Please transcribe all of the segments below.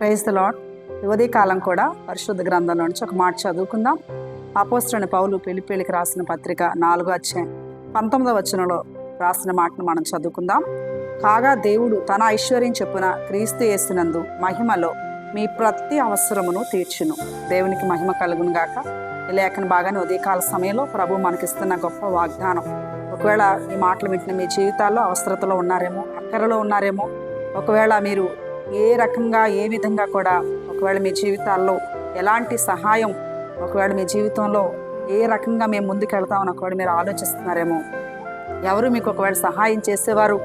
Praise the lord. ఉదయకాలం కూడా పరిశుద్ధ గ్రంథంలో నుంచి ఒక మాట చదువుకుందాం. అపోస్తలుడైన పౌలు ఫిలిప్పీయులకు రాసిన పత్రిక 4వ అధ్యాయం 19వ వచనంలో రాసిన మాటను మనం చదువుకుందాం. కాగా దేవుడు తన ఐశ్వర్యం చొప్పున క్రీస్తు యేసునందు మహిమలో మీ ప్రతి అవసరమును తీర్చును. దేవునికి మహిమ కలుగును గాక. ఈ లేఖన బాగానే ఉదయకాల సమయంలో ప్రభు మనకిస్తున్న గొప్ప వాగ్దానం. ఒకవేళ ఈ మాటలు వింటున్న మీ జీవితాల్లో అవసరతలో ఉన్నారేమో, అక్కరలో ఉన్నారేమో, ఒకవేళ మీరు ఏ రకంగా ఏ విధంగా కూడా ఒకవేళ మీ జీవితాల్లో ఎలాంటి సహాయం, ఒకవేళ మీ జీవితంలో ఏ రకంగా మేము ముందుకు వెళ్తామని ఒకవేళ మీరు ఆలోచిస్తున్నారేమో, ఎవరు మీకు ఒకవేళ సహాయం చేసేవారు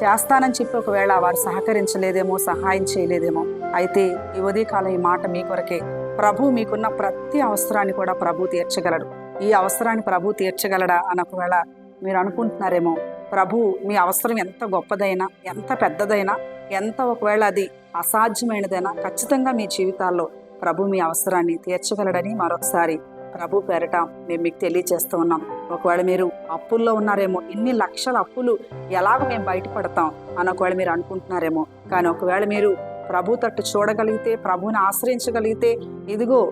చేస్తానని చెప్పి ఒకవేళ వారు సహకరించలేదేమో, సహాయం చేయలేదేమో, అయితే ఈ ఉదయకాలం ఈ మాట మీ కొరకే. ప్రభు మీకున్న ప్రతి అవసరాన్ని కూడా ప్రభు తీర్చగలడు. ఈ అవసరాన్ని ప్రభు తీర్చగలడా అని ఒకవేళ మీరు అనుకుంటున్నారేమో, ప్రభు మీ అవసరం ఎంత గొప్పదైనా, ఎంత పెద్దదైనా, ఎంత ఒకవేళ అది అసాధ్యమైనదైనా ఖచ్చితంగా మీ జీవితాల్లో ప్రభు మీ అవసరాన్ని తీర్చగలడని మరొకసారి ప్రభు పేరట మేము మీకు తెలియజేస్తూ ఉన్నాం. ఒకవేళ మీరు అప్పుల్లో ఉన్నారేమో, ఇన్ని లక్షల అప్పులు ఎలాగ మేము బయటపడతాం అని ఒకవేళ మీరు అనుకుంటున్నారేమో, కానీ ఒకవేళ మీరు ప్రభు తట్టు చూడగలిగితే, ప్రభుని ఆశ్రయించగలిగితే, ఇదిగో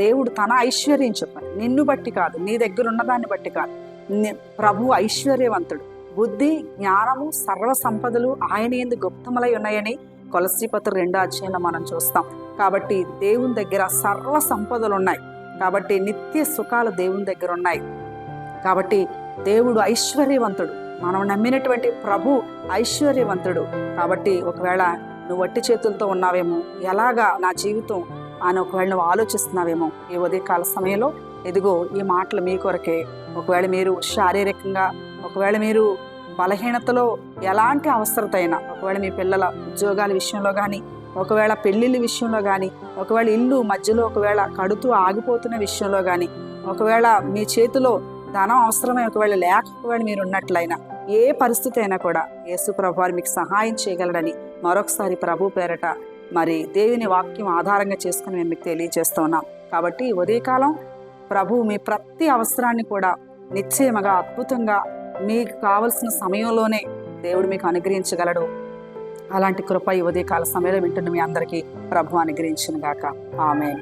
దేవుడు తన ఐశ్వర్యం చెప్పాను, నిన్ను బట్టి కాదు, నీ దగ్గర ఉన్నదాన్ని బట్టి కాదు, ప్రభు ఐశ్వర్యవంతుడు, బుద్ధి జ్ఞానము సర్వ సంపదలు ఆయన యందు గుప్తములై ఉన్నాయని కొలస్సీ పత్రిక 2వ అధ్యాయంలో మనం చూస్తాం. కాబట్టి దేవుని దగ్గర సర్వ సంపదలు ఉన్నాయి. కాబట్టి నిత్య సుఖాలు దేవుని దగ్గర ఉన్నాయి. కాబట్టి దేవుడు ఐశ్వర్యవంతుడు. మనం నమ్మినటువంటి ప్రభు ఐశ్వర్యవంతుడు. కాబట్టి ఒకవేళ నువ్వు వట్టి చేతులతో ఉన్నావేమో, ఎలాగా నా జీవితం అని ఒకవేళ నువ్వు ఆలోచిస్తున్నావేమో, ఈ ఉదయకాల సమయంలో ఇదిగో ఈ మాటలు మీ కొరకే. ఒకవేళ మీరు శారీరకంగా, ఒకవేళ మీరు బలహీనతలో ఎలాంటి అవసరత అయినా, ఒకవేళ మీ పిల్లల ఉద్యోగాల విషయంలో కానీ, ఒకవేళ పెళ్ళిళ్ళ విషయంలో కానీ, ఒకవేళ ఇల్లు మధ్యలో ఒకవేళ కడుతూ ఆగిపోతున్న విషయంలో కానీ, ఒకవేళ మీ చేతిలో ధనం అవసరమై ఒకవేళ ఒకవేళ మీరు ఉన్నట్లయినా, ఏ పరిస్థితి అయినా కూడా యేసు ప్రభు వారు మీకు సహాయం చేయగలడని మరొకసారి ప్రభు పేరట మరి దేవుని వాక్యం ఆధారంగా చేసుకుని మేము మీకు తెలియజేస్తూ ఉన్నాం. కాబట్టి ఉదయకాలం ప్రభు మీ ప్రతి అవసరాన్ని కూడా నిశ్చయముగా అద్భుతంగా మీకు కావలసిన సమయంలోనే దేవుడు మీకు అనుగ్రహించగలడు. అలాంటి కృప ఈ ఉదయకాల సమయంలో వింటున్న మీ అందరికీ ప్రభు అనుగ్రహించును గాక. ఆమేన్.